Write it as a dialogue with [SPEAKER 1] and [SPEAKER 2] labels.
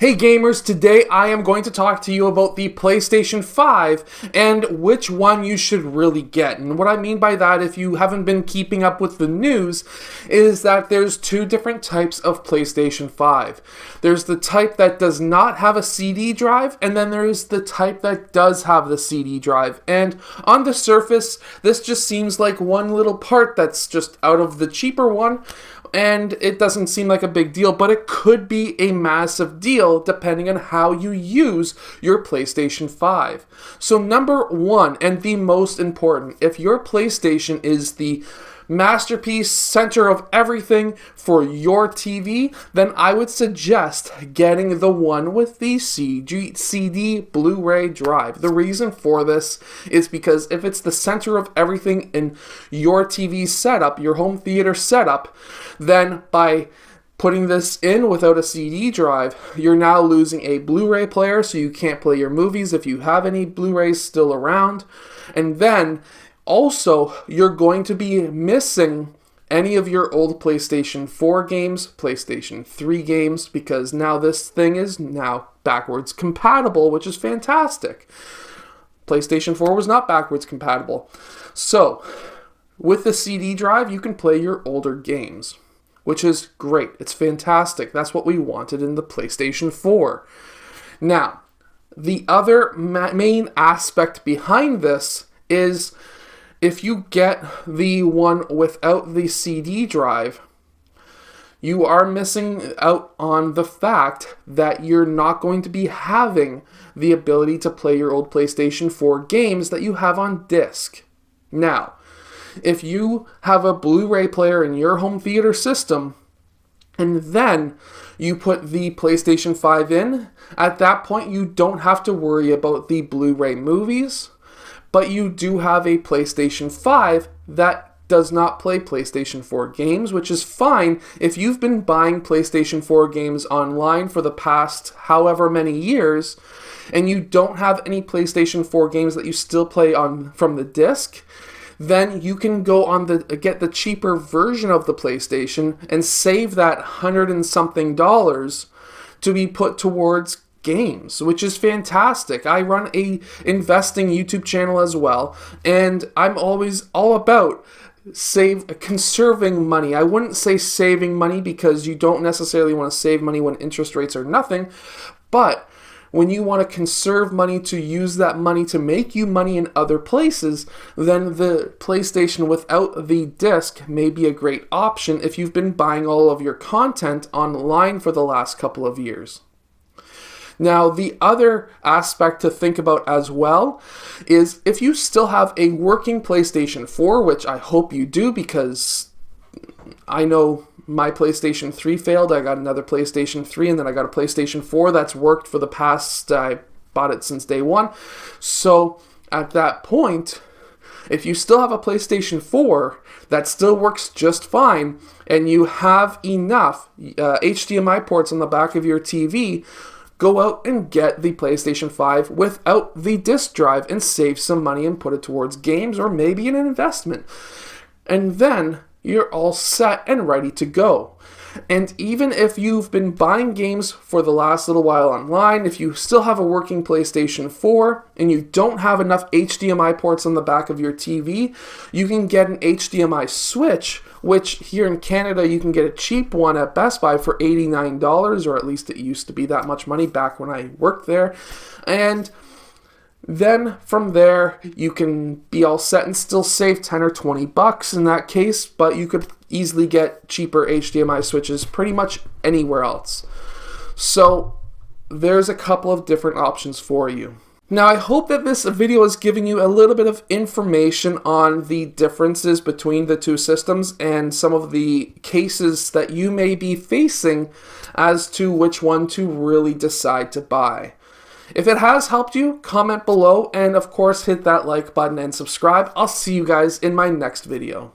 [SPEAKER 1] Hey gamers, today I am going to talk to you about the PlayStation 5 and which one you should really get. And what I mean by that, if you haven't been keeping up with the news, is that there's two different types of PlayStation 5. There's the type that does not have a CD drive, and then there's the type that does have the CD drive. And on the surface, this just seems like one little part that's just out of the cheaper one, and it doesn't seem like a big deal, but it could be a massive deal depending on how you use your PlayStation 5. So number one, and the most important, if your PlayStation is the masterpiece, center of everything for your TV, then I would suggest getting the one with the CD Blu-ray drive. The reason for this is because if it's the center of everything in your TV setup, your home theater setup, then by putting this in without a CD drive, you're now losing a Blu-ray player, so you can't play your movies if you have any Blu-rays still around. And then also, you're going to be missing any of your old PlayStation 4 games, PlayStation 3 games, because now this thing is now backwards compatible, which is fantastic. PlayStation 4 was not backwards compatible. So, with the CD drive, you can play your older games, which is great. It's fantastic. That's what we wanted in the PlayStation 4. Now, the other main aspect behind this is if you get the one without the CD drive, you are missing out on the fact that you're not going to be having the ability to play your old PlayStation 4 games that you have on disc. Now, if you have a Blu-ray player in your home theater system, and then you put the PlayStation 5 in, at that point you don't have to worry about the Blu-ray movies, but you do have a PlayStation 5 that does not play PlayStation 4 games, which is fine if you've been buying PlayStation 4 games online for the past however many years, and you don't have any PlayStation 4 games that you still play on from the disc. Then you can go on get the cheaper version of the PlayStation and save that $100 and something to be put towards games, which is fantastic. I run a investing YouTube channel as well, and I'm always all about conserving money. I wouldn't say saving money because you don't necessarily want to save money when interest rates are nothing, but when you want to conserve money to use that money to make you money in other places, then the PlayStation without the disc may be a great option if you've been buying all of your content online for the last couple of years. Now, the other aspect to think about as well is if you still have a working PlayStation 4, which I hope you do because I know my PlayStation 3 failed. I got another PlayStation 3 and then I got a PlayStation 4 that's worked for the past, I bought it since day one. So at that point, if you still have a PlayStation 4 that still works just fine and you have enough HDMI ports on the back of your TV, go out and get the PlayStation 5 without the disc drive and save some money and put it towards games or maybe an investment. And then you're all set and ready to go. And even if you've been buying games for the last little while online, if you still have a working PlayStation 4 and you don't have enough HDMI ports on the back of your TV, you can get an HDMI switch, which here in Canada you can get a cheap one at Best Buy for $89, or at least it used to be that much money back when I worked there. And then from there, you can be all set and still save 10 or 20 bucks in that case, but you could easily get cheaper HDMI switches pretty much anywhere else. So there's a couple of different options for you. Now, I hope that this video is giving you a little bit of information on the differences between the two systems and some of the cases that you may be facing as to which one to really decide to buy. If it has helped you, comment below and of course hit that like button and subscribe. I'll see you guys in my next video.